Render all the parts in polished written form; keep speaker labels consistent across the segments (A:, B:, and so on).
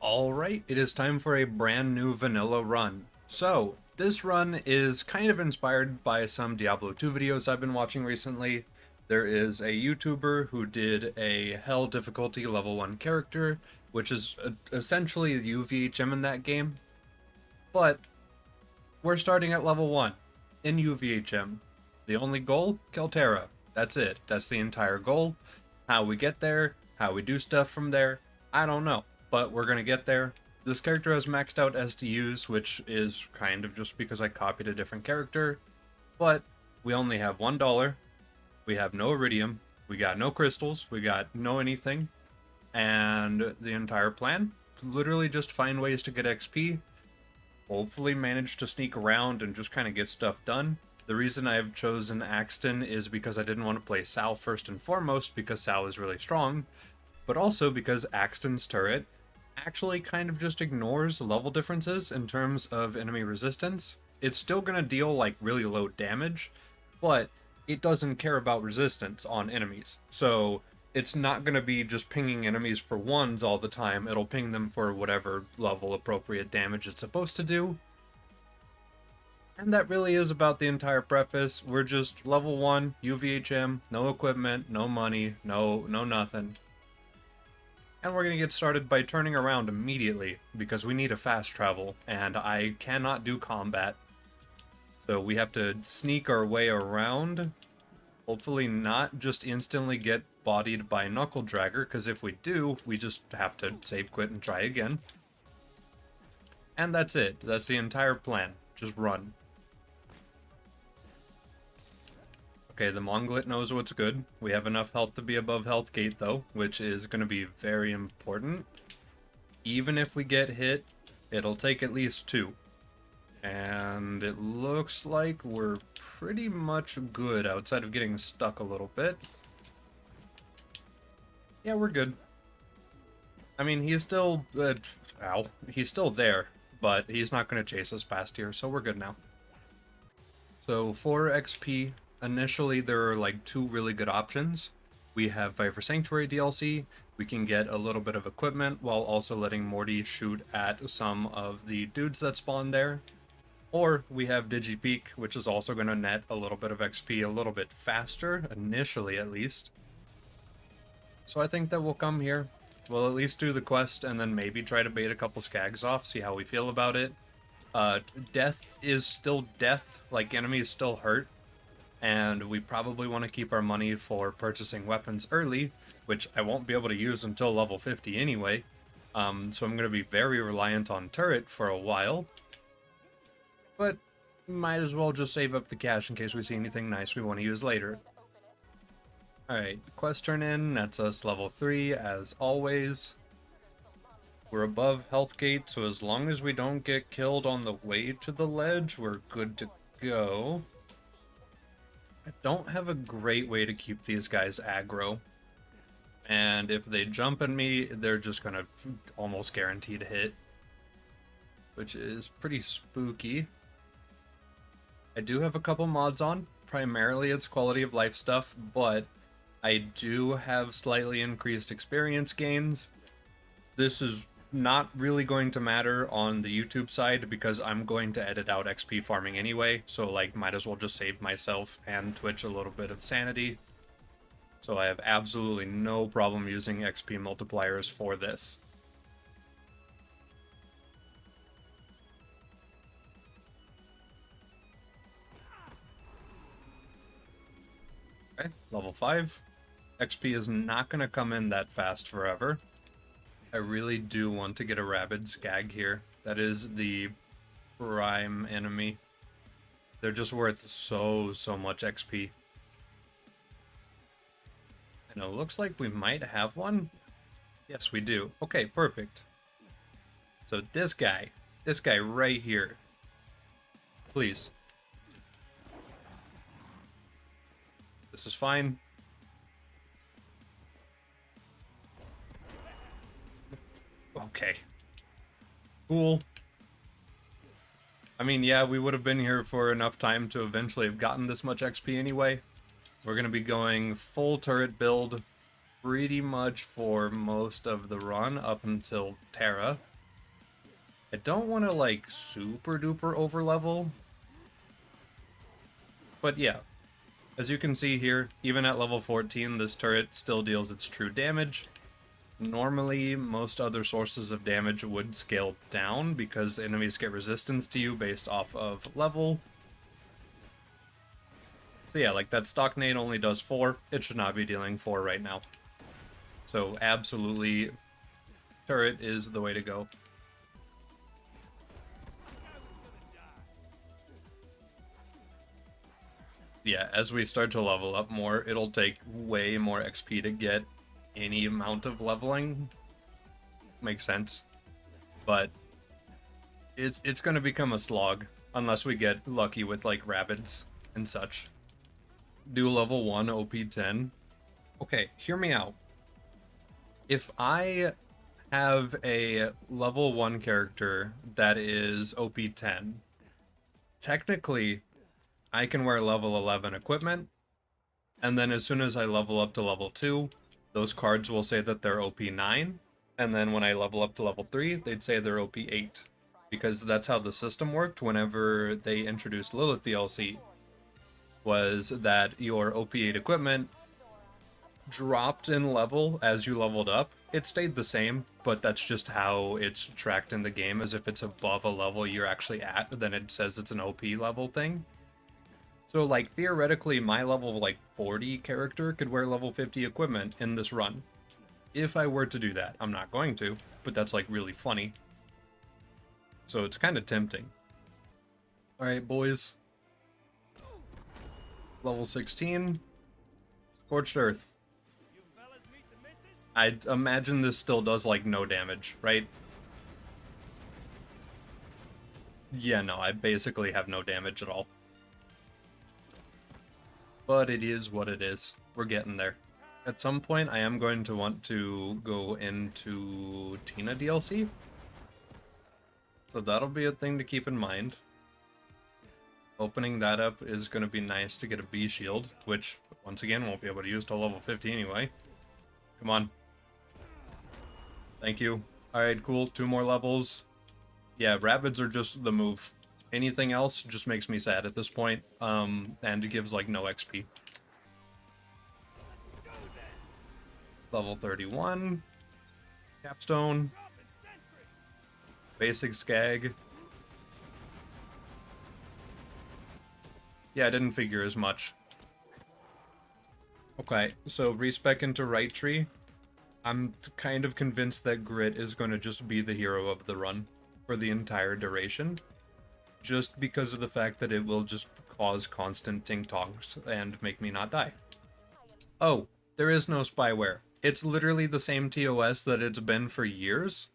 A: Alright, it is time for a brand new vanilla run. So, this run is kind of inspired by some Diablo 2 videos I've been watching recently. There is a YouTuber who did a Hell difficulty level 1 character, which is essentially UVHM in that game. But, we're starting at level 1, in UVHM. The only goal? Kill Terra. That's it. That's the entire goal. How we get there, how we do stuff from there, I don't know. But we're gonna get there. This character has maxed out SDUs, which is kind of just because I copied a different character. But we only have $1. We have no iridium. We got no crystals. We got no anything. And the entire plan? Literally just find ways to get XP. Hopefully manage to sneak around and just kind of get stuff done. The reason I've chosen Axton is because I didn't want to play Sal first and foremost because Sal is really strong, but also because Axton's turret actually kind of just ignores level differences in terms of enemy resistance. It's still going to deal like really low damage, but it doesn't care about resistance on enemies. So it's not going to be just pinging enemies for ones all the time. It'll ping them for whatever level appropriate damage it's supposed to do. And that really is about the entire preface. We're just level 1, UVHM, no equipment, no money, no nothing. And we're going to get started by turning around immediately, because we need a fast travel, and I cannot do combat. So we have to sneak our way around, hopefully not just instantly get bodied by Knuckle Dragger, because if we do, we just have to save quit and try again. And that's it. That's the entire plan. Just run. Okay, the Monglet knows what's good. We have enough health to be above health gate though, which is going to be very important. Even if we get hit, it'll take at least 2. And it looks like we're pretty much good outside of getting stuck a little bit. Yeah, we're good. I mean, he's still... he's still there, but he's not going to chase us past here, so we're good now. So, for XP... initially, there are like 2 really good options. We have Viper Sanctuary DLC. We can get a little bit of equipment while also letting Morty shoot at some of the dudes that spawn there. Or we have DigiPeak, which is also going to net a little bit of XP a little bit faster, initially at least. So I think that we'll come here. We'll at least do the quest and then maybe try to bait a couple skags off, see how we feel about it. Death is still death, like enemies still hurt. And we probably want to keep our money for purchasing weapons early, which I won't be able to use until level 50 anyway. So I'm going to be very reliant on turret for a while. But might as well just save up the cash in case we see anything nice we want to use later. Alright, quest turn in, that's us level 3 as always. We're above health gate, so as long as we don't get killed on the way to the ledge, we're good to go. I don't have a great way to keep these guys aggro. And if they jump at me, they're just gonna almost guaranteed hit. Which is pretty spooky. I do have a couple mods on. Primarily it's quality of life stuff, but I do have slightly increased experience gains. This is not really going to matter on the YouTube side because I'm going to edit out XP farming anyway, so like might as well just save myself and Twitch a little bit of sanity. So I have absolutely no problem using XP multipliers for this. Okay, level 5. XP is not going to come in that fast forever. I really do want to get a rabid skag here. That is the prime enemy. They're just worth so much XP. And it looks like we might have one. Yes, we do. Okay, perfect. So this guy right here. Please. This is fine. Okay. Cool. I mean, yeah, we would have been here for enough time to eventually have gotten this much XP anyway. We're going to be going full turret build pretty much for most of the run up until Terra. I don't want to, like, super duper over level. But yeah, as you can see here, even at level 14, this turret still deals its true damage. Normally, most other sources of damage would scale down because enemies get resistance to you based off of level. So yeah, like that stock nade only does 4. It should not be dealing 4 right now. So absolutely, turret is the way to go. Yeah, as we start to level up more, it'll take way more XP to get any amount of leveling. Makes sense. But it's going to become a slog unless we get lucky with like rapids and such. Do level 1 OP 10. Okay, hear me out. If I have a level 1 character that is OP 10, technically I can wear level 11 equipment, and then as soon as I level up to level 2, those cards will say that they're OP 9, and then when I level up to level 3, they'd say they're OP 8. Because that's how the system worked whenever they introduced Lilith DLC, was that your OP 8 equipment dropped in level as you leveled up. It stayed the same, but that's just how it's tracked in the game, as if it's above a level you're actually at, then it says it's an OP level thing. So, like, theoretically, my level, like, 40 character could wear level 50 equipment in this run. If I were to do that. I'm not going to, but that's, like, really funny. So it's kind of tempting. Alright, boys. Level 16. Scorched Earth. I'd imagine this still does, like, no damage, right? Yeah, no, I basically have no damage at all. But it is what it is. We're getting there. At some point, I am going to want to go into Tina DLC. So that'll be a thing to keep in mind. Opening that up is going to be nice to get a B shield, which, once again, won't be able to use till level 50 anyway. Come on. Thank you. Alright, cool. 2 more levels. Yeah, rapids are just the move. Anything else just makes me sad at this point, and it gives, like, no XP. Level 31. Capstone. Basic Skag. Yeah, I didn't figure as much. Okay, so respec into right tree. I'm kind of convinced that Grit is going to just be the hero of the run for the entire duration. Just because of the fact that it will just cause constant ting-tongs and make me not die. Oh, there is no spyware. It's literally the same TOS that it's been for years.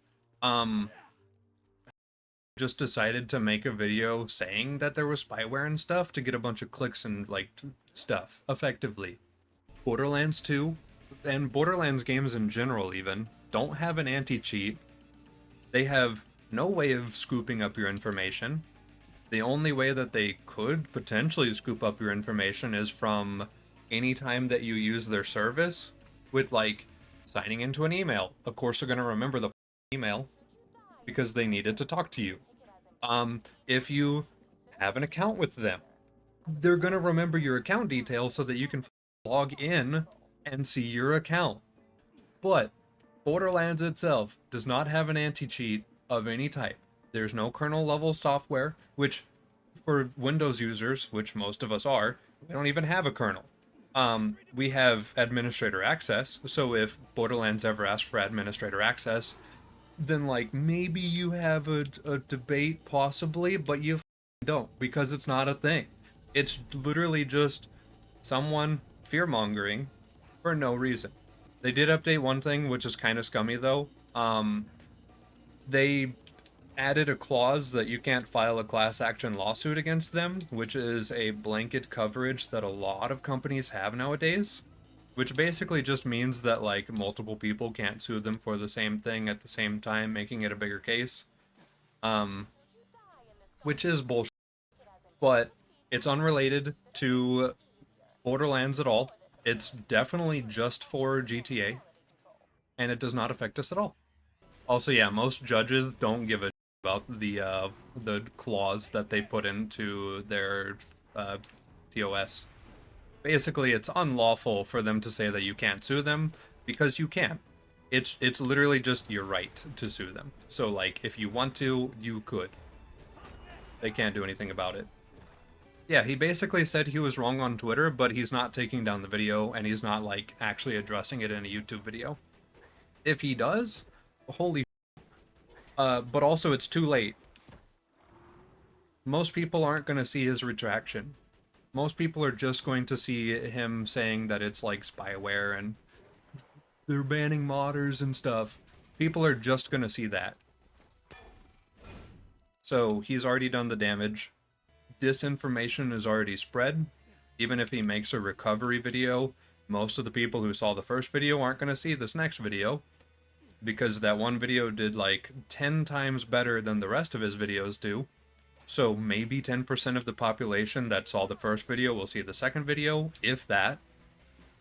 A: Just decided to make a video saying that there was spyware and stuff to get a bunch of clicks and, like, stuff, effectively. Borderlands 2, and Borderlands games in general even, don't have an anti-cheat. They have no way of scooping up your information. The only way that they could potentially scoop up your information is from any time that you use their service with, like, signing into an email. Of course, they're going to remember the email because they needed to talk to you. If you have an account with them, they're going to remember your account details so that you can log in and see your account. But Borderlands itself does not have an anti-cheat of any type. There's no kernel level software, which for Windows users, which most of us are, we don't even have a kernel. We have administrator access, so if Borderlands ever asks for administrator access, then, like, maybe you have a debate, possibly, but you don't, because it's not a thing. It's literally just someone fear-mongering for no reason. They did update one thing, which is kind of scummy, though. They added a clause that you can't file a class action lawsuit against them, which is a blanket coverage that a lot of companies have nowadays. Which basically just means that, like, multiple people can't sue them for the same thing at the same time, making it a bigger case. Which is bullshit. But it's unrelated to Borderlands at all. It's definitely just for GTA, and it does not affect us at all. Also, yeah, most judges don't give a about the clause that they put into their uh, TOS. Basically, it's unlawful for them to say that you can't sue them because you can. It's literally just your right to sue them. So like, if you want to, you could. They can't do anything about it. Yeah, he basically said he was wrong on Twitter, but he's not taking down the video, and he's not, like, actually addressing it in a YouTube video. If he does, holy but also it's too late. Most people aren't going to see his retraction. Most people are just going to see him saying that it's, like, spyware and they're banning modders and stuff. People are just going to see that. So, he's already done the damage. Disinformation is already spread. Even if he makes a recovery video, most of the people who saw the first video aren't going to see this next video, because that one video did like 10 times better than the rest of his videos do. So maybe 10% of the population that saw the first video will see the second video, if that.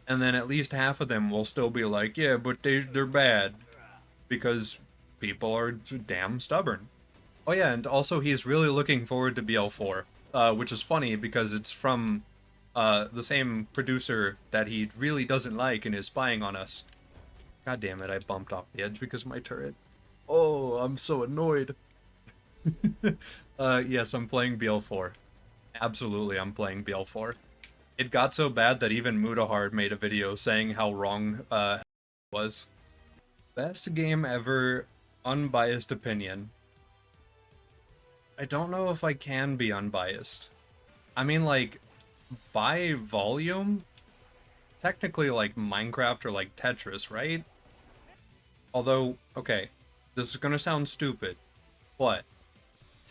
A: And then at least half of them will still be like, yeah, but they're bad. Because people are damn stubborn. Oh yeah, and also he's really looking forward to BL4, which is funny because it's from the same producer that he really doesn't like and is spying on us. God damn it, I bumped off the edge because of my turret. Oh, I'm so annoyed. Yes, I'm playing BL4. Absolutely, I'm playing BL4. It got so bad that even Mudahard made a video saying how wrong it was. Best game ever, unbiased opinion. I don't know if I can be unbiased. I mean, like, by volume, technically like Minecraft or like Tetris, right? Although, okay, this is gonna sound stupid, but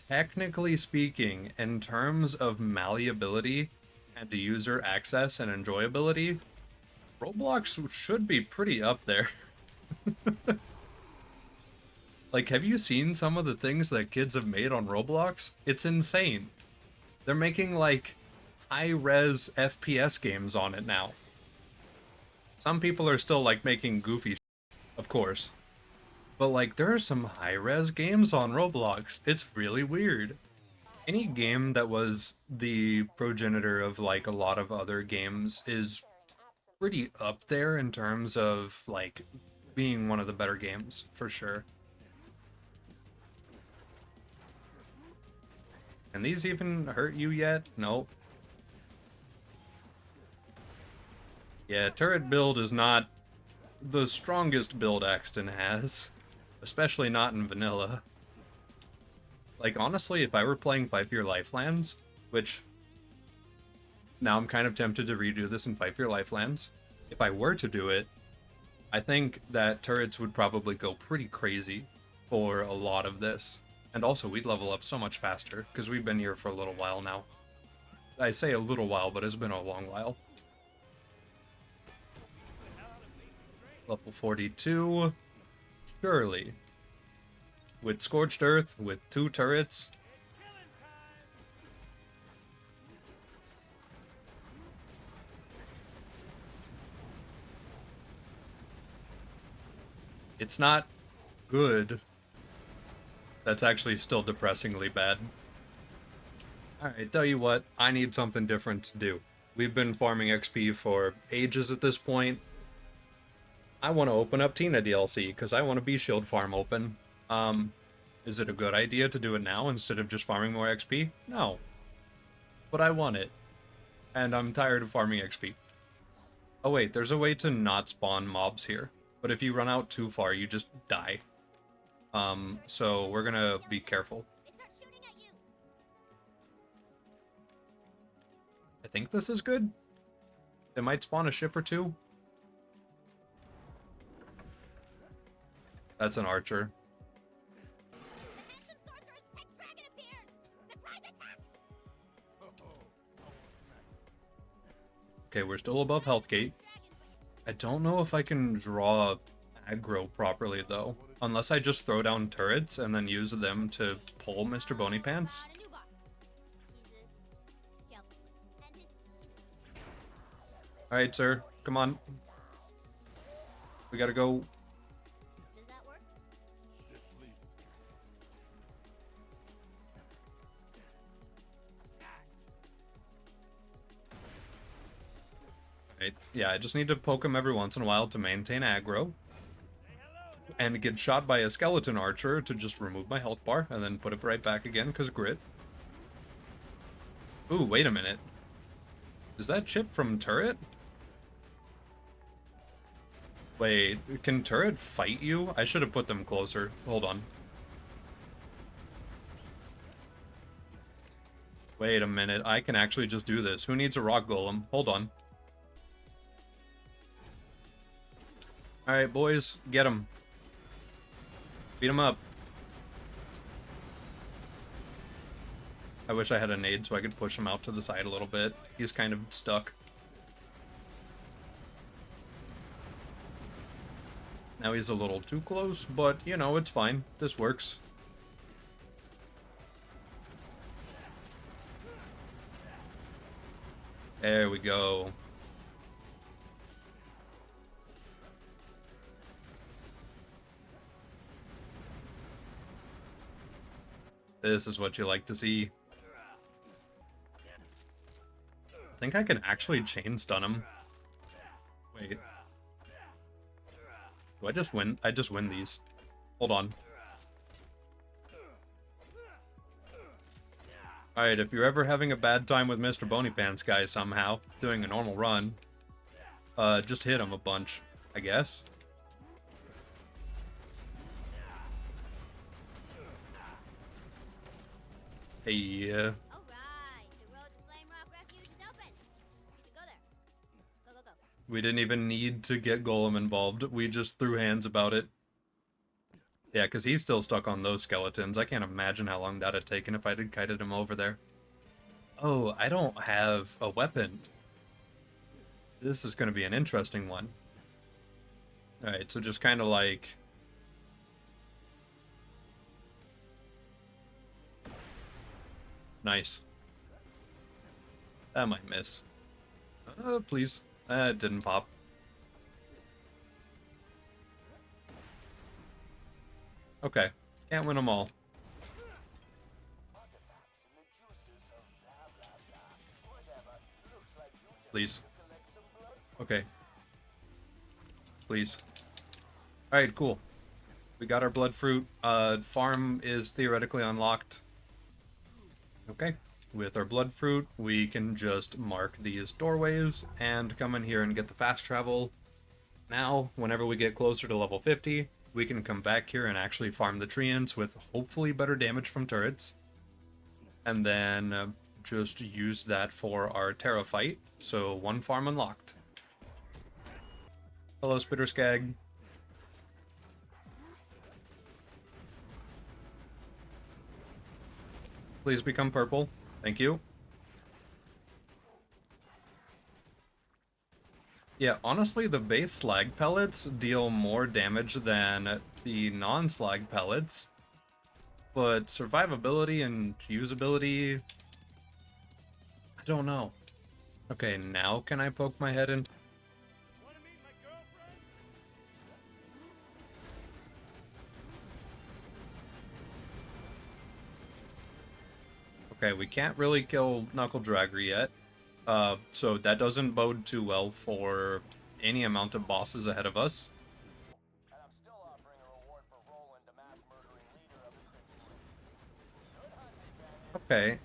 A: technically speaking, in terms of malleability and user access and enjoyability, Roblox should be pretty up there. Like, have you seen some of the things that kids have made on Roblox? It's insane. They're making, like, high-res FPS games on it now. Some people are still, like, making goofy shit, of course. But, like, there are some high-res games on Roblox. It's really weird. Any game that was the progenitor of, like, a lot of other games is pretty up there in terms of, like, being one of the better games, for sure. Can these even hurt you yet? Nope. Yeah, turret build is not the strongest build Axton has. Especially not in vanilla. Like, honestly, if I were playing 5-Year Lifelands, which now I'm kind of tempted to redo this in 5-Year Lifelands, if I were to do it, I think that turrets would probably go pretty crazy for a lot of this. And also, we'd level up so much faster, because we've been here for a little while now. I say a little while, but it's been a long while. Level 42. Surely. With Scorched Earth, with 2 turrets. It's not good. That's actually still depressingly bad. Alright, tell you what, I need something different to do. We've been farming XP for ages at this point. I want to open up Tina DLC, because I want to be shield farm open. Is it a good idea to do it now instead of just farming more XP? No. But I want it. And I'm tired of farming XP. Oh wait, there's a way to not spawn mobs here. But if you run out too far, you just die. So we're gonna be careful. I think this is good. It might spawn a ship or two. That's an archer. Okay, we're still above health gate. I don't know if I can draw aggro properly, though. Unless I just throw down turrets and then use them to pull Mr. Bonypants. Alright, sir. Come on. We gotta go. Right. Yeah, I just need to poke him every once in a while to maintain aggro. And get shot by a skeleton archer to just remove my health bar, and then put it right back again, because grit. Ooh, wait a minute. Is that chip from turret? Wait, can turret fight you? I should have put them closer. Hold on. Wait a minute, I can actually just do this. Who needs a rock golem? Hold on. Alright, boys, get him. Beat him up. I wish I had a nade so I could push him out to the side a little bit. He's kind of stuck. Now he's a little too close, but, you know, it's fine. This works. There we go. This is what you like to see. I think I can actually chain stun him. Wait. Do I just win? I just win these. Hold on. Alright, if you're ever having a bad time with Mr. Bonypants guy somehow, doing a normal run, just hit him a bunch, I guess. Hey,
B: Alright, the road to Flame Rock Refuge is open. We should go there. Go.
A: we didn't even need to get Golem involved. We just threw hands about it. Yeah, because he's still stuck on those skeletons. I can't imagine how long that had taken if I had kited him over there. Oh, I don't have a weapon. This is going to be an interesting one. Alright, so just kind of like... Nice. That might miss. Please. It didn't pop. Okay. Can't win them all. Please. Okay. Please. Alright, cool. We got our blood fruit. Farm is theoretically unlocked. Okay. With our blood fruit, we can just mark these doorways and come in here and get the fast travel. Now, whenever we get closer to level 50, we can come back here and actually farm the treants with hopefully better damage from turrets. And then just use that for our Terra fight. So, one farm unlocked. Hello, Spitter Skag. Please become purple. Thank you. Yeah, honestly, the base slag pellets deal more damage than the non-slag pellets. But survivability and usability... I don't know. Okay, now can I poke my head in? Okay, we can't really kill Knuckle Dragger yet. So that doesn't bode too well for any amount of bosses ahead of us. Okay,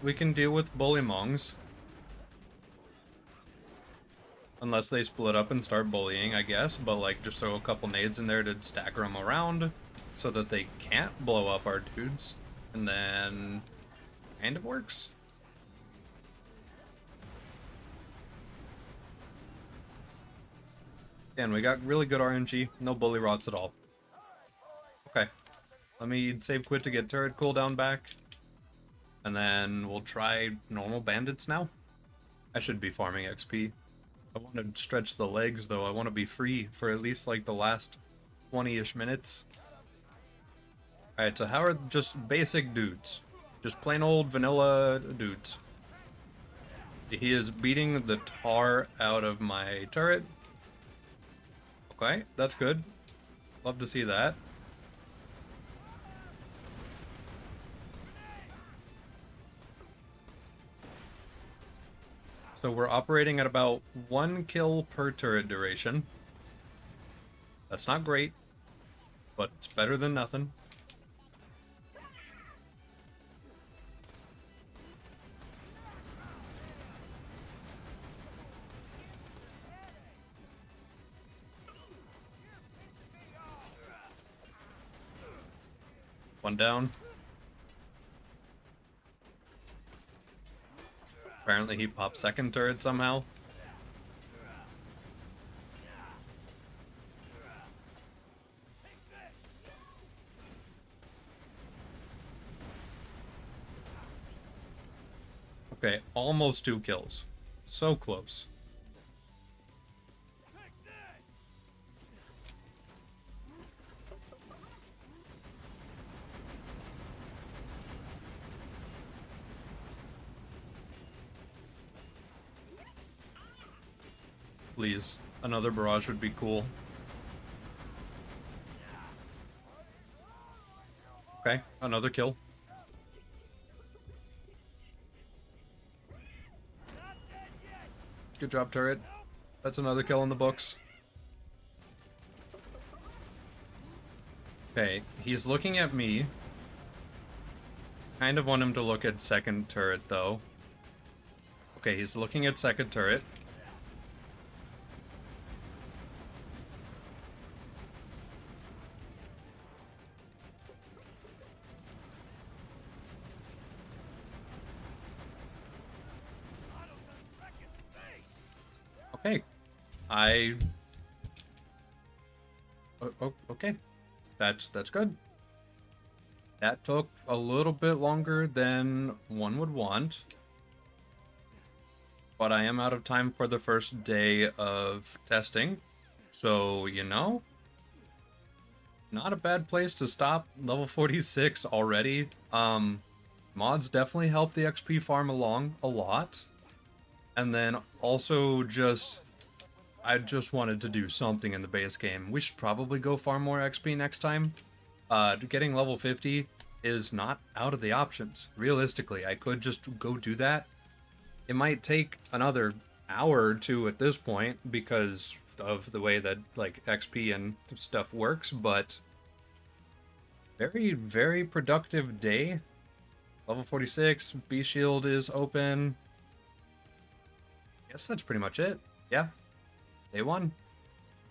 A: we can deal with Bullymongs. Unless they split up and start bullying, I guess. But, like, just throw a couple nades in there to stagger them around so that they can't blow up our dudes. And then... kind of works. And we got really good RNG, no bully rots at all. Okay, let me save quit to get turret cooldown back. And then we'll try normal bandits now. I should be farming XP. I want to stretch the legs though, I want to be free for at least like the last 20-ish minutes. Alright, so how are just basic dudes? Just plain old vanilla dudes. He is beating the tar out of my turret. Okay, that's good. Love to see that. So we're operating at about 1 kill per turret duration. That's not great, but it's better than nothing. One down. Apparently he popped second turret somehow. Okay, almost 2 kills. So close. Please, another barrage would be cool. Okay, another kill. Good job, turret. That's another kill in the books. Okay, he's looking at me. Kind of want him to look at second turret, though. Okay, he's looking at second turret. Okay. Okay. That's good. That took a little bit longer than one would want. But I am out of time for the first day of testing. So, you know, not a bad place to stop. Level 46 already. Mods definitely help the XP farm along a lot. And then also I just wanted to do something in the base game. We should probably go farm more XP next time. Getting level 50 is not out of the options. Realistically, I could just go do that. It might take another hour or two at this point because of the way that like XP and stuff works, but very, very productive day. Level 46, B shield is open. Guess that's pretty much it. Yeah. Day 1.